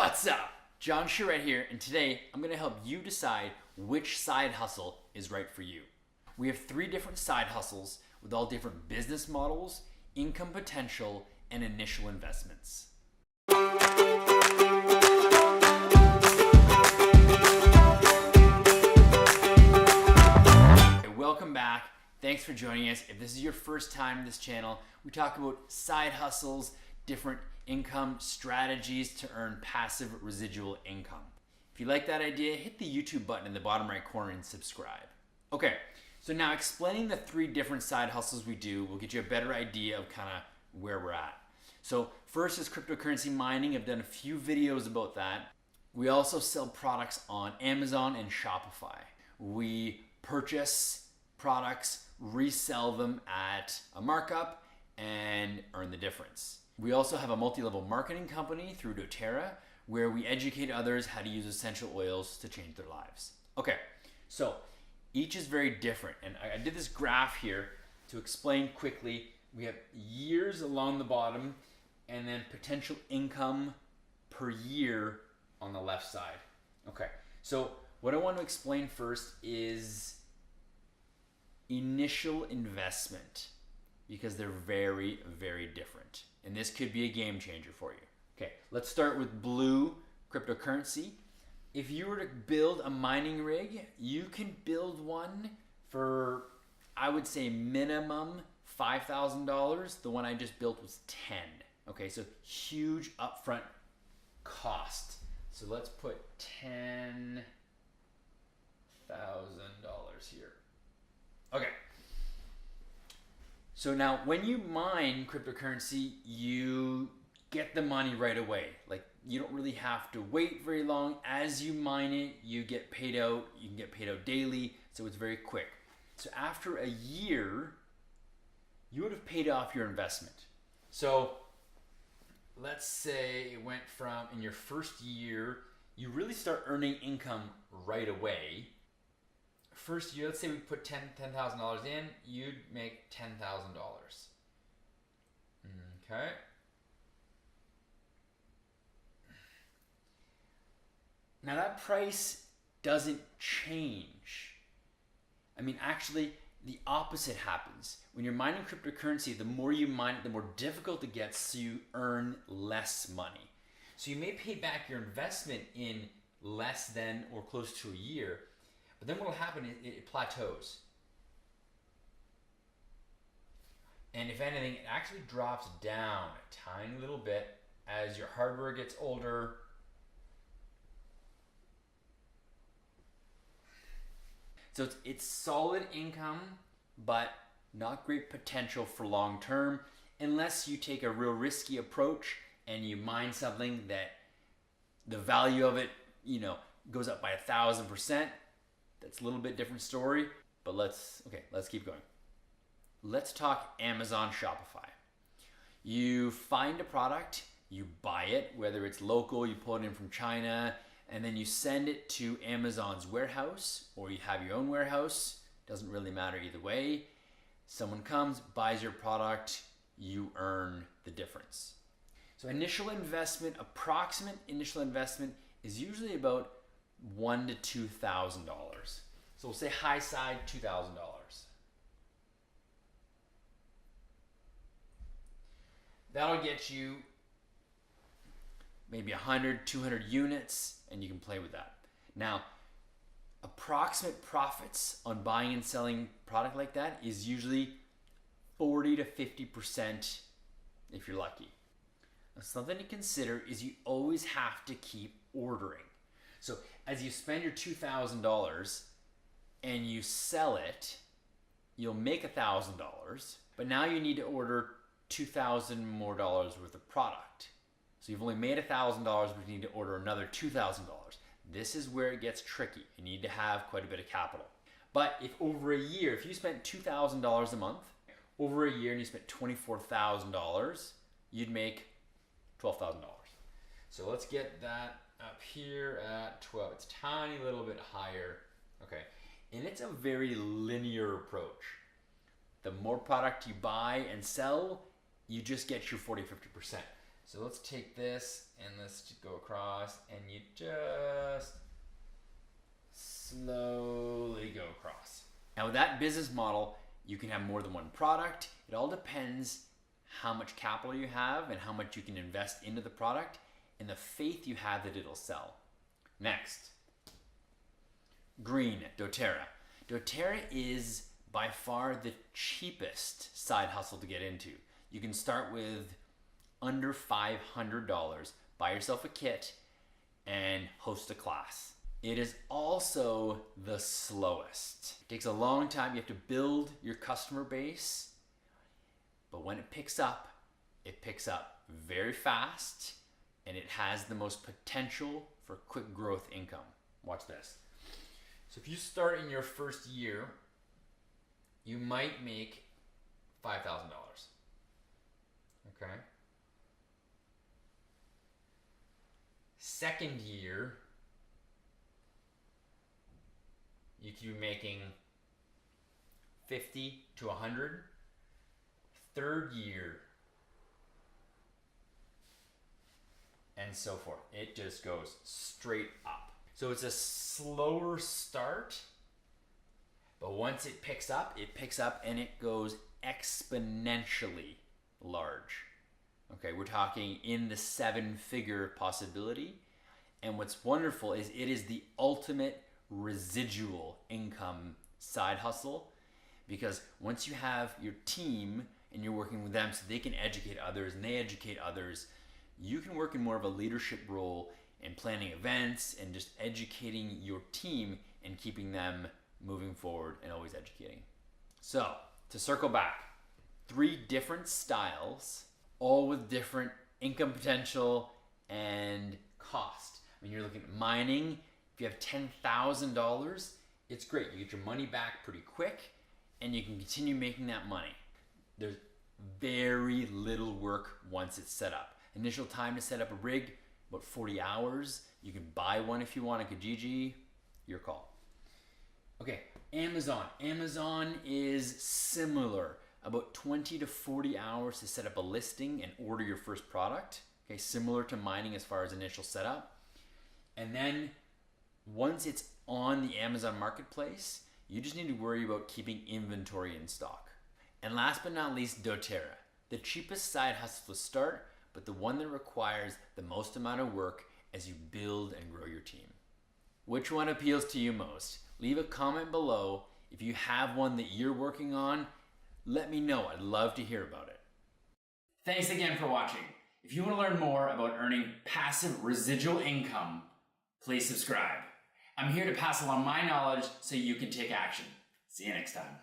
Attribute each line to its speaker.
Speaker 1: What's up? John Charette here, and today I'm going to help you decide which side hustle is right for you. We have 3 different side hustles with all different business models, income potential, and initial investments. Welcome back. Thanks for joining us. If this is your first time in this channel, we talk about side hustles, different income strategies to earn passive residual income. If you like that idea, hit the YouTube button in the bottom right corner and subscribe. Okay, so now explaining the 3 different side hustles we do will get you a better idea of kind of where we're at. So first is cryptocurrency mining. I've done a few videos about that. We also sell products on Amazon and Shopify. We purchase products, resell them at a markup, and earn the difference. We also have a multi-level marketing company through doTERRA where we educate others how to use essential oils to change their lives. Okay, so each is very different, and I did this graph here to explain quickly. We have years along the bottom and then potential income per year on the left side. Okay, so what I want to explain first is initial investment, because they're very, very different. And this could be a game changer for you. Okay, let's start with blue cryptocurrency. If you were to build a mining rig, you can build one for, I would say, minimum $5,000. The one I just built was 10. Okay, so huge upfront cost. So let's put $10,000 here. Okay. So now when you mine cryptocurrency, you get the money right away. Like, you don't really have to wait very long. As you mine it, you get paid out. You can get paid out daily, so it's very quick. So after a year, you would have paid off your investment. So let's say it went from, in your first year, you really start earning income right away. First year, let's say we put $10,000 in, you'd make $10,000. Okay. Now that price doesn't change. I mean, actually, the opposite happens. When you're mining cryptocurrency, the more you mine it, the more difficult it gets, so you earn less money. So you may pay back your investment in less than or close to a year, but then what will happen is it plateaus. And if anything, it actually drops down a tiny little bit as your hardware gets older. So it's solid income, but not great potential for long term, unless you take a real risky approach and you mine something that the value of it, goes up by 1,000%. That's a little bit different story, but let's keep going. Let's talk Amazon Shopify. You find a product, you buy it, whether it's local, you pull it in from China, and then you send it to Amazon's warehouse, or you have your own warehouse. Doesn't really matter either way. Someone comes, buys your product, you earn the difference. So initial investment, approximate initial investment is usually about $1,000 to $2,000. So we'll say high side, $2,000. That'll get you maybe 100, 200 units, and you can play with that. Now, approximate profits on buying and selling product like that is usually 40 to 50% if you're lucky. Now, something to consider is you always have to keep ordering. So as you spend your $2,000 and you sell it, you'll make $1,000, but now you need to order $2,000 more worth of product. So you've only made $1,000, but you need to order another $2,000. This is where it gets tricky. You need to have quite a bit of capital. But if over a year, if you spent $2,000 a month, over a year and you spent $24,000, you'd make $12,000. So let's get that up here at 12. It's a tiny little bit higher. Okay, and it's a very linear approach. The more product you buy and sell, you just get your 40, 50%. So let's take this and let's go across, and you just slowly go across. Now with that business model, you can have more than one product. It all depends how much capital you have and how much you can invest into the product and the faith you have that it'll sell. Next, green, doTERRA. doTERRA is by far the cheapest side hustle to get into. You can start with under $500, buy yourself a kit, and host a class. It is also the slowest. It takes a long time. You have to build your customer base, but when it picks up very fast, and it has the most potential for quick growth income. Watch this. So if you start in your first year, you might make $5,000. Okay? Second year, you could be making 50 to 100. Third year, and so forth. It just goes straight up. So it's a slower start, but once it picks up and it goes exponentially large. Okay, we're talking in the 7-figure possibility. And what's wonderful is it is the ultimate residual income side hustle, because once you have your team and you're working with them so they can educate others and they educate others, you can work in more of a leadership role in planning events and just educating your team and keeping them moving forward and always educating. So, to circle back, 3 different styles, all with different income potential and cost. I mean, you're looking at mining. If you have $10,000, it's great. You get your money back pretty quick and you can continue making that money. There's very little work once it's set up. Initial time to set up a rig, about 40 hours. You can buy one if you want at Kijiji, your call. Okay, Amazon. Amazon is similar, about 20 to 40 hours to set up a listing and order your first product. Okay, similar to mining as far as initial setup. And then once it's on the Amazon marketplace, you just need to worry about keeping inventory in stock. And last but not least, doTERRA. The cheapest side hustle to start, but the one that requires the most amount of work as you build and grow your team. Which one appeals to you most? Leave a comment below. If you have one that you're working on, let me know. I'd love to hear about it. Thanks again for watching. If you want to learn more about earning passive residual income, please subscribe. I'm here to pass along my knowledge so you can take action. See you next time.